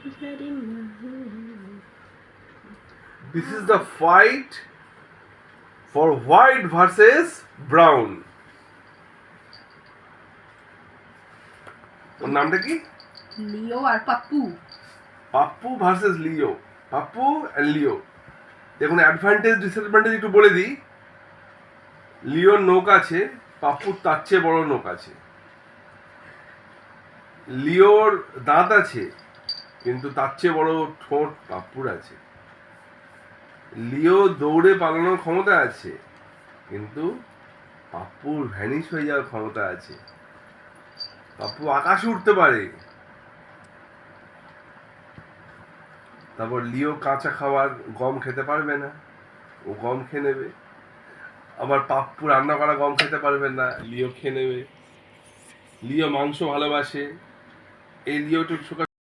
This is the fight for white versus brown. ওর নামটা কি? লিও আর Pappu. Pappu versus Leo. Pappu and Leo. দেখুন অ্যাডভান্টেজ ডিসঅ্যাডভান্টেজ একটু বলে দিই। লিওর নোক আছে, পাপ্পুর তার চেয়ে বড় নোক আছে। লিওর দাঁত আছে, কিন্তু তার চেয়ে বড় ঠোঁট পাপ্পুর আছে। লিও দৌড়ে পালানোর ক্ষমতা আছে, কিন্তু পাপ্পুর ভ্যানিশ হয়ে যাওয়ার ক্ষমতা আছে। পাপ্পু আকাশে উঠতে পারে। তারপর লিও কাঁচা খাবার গম খেতে পারবে না, ও গম খেয়ে নেবে। আবার পাপ্পু রান্না করা গম খেতে পারবে না, লিও খেয়ে নেবে। লিও মাংস ভালোবাসে, এই লিও একটু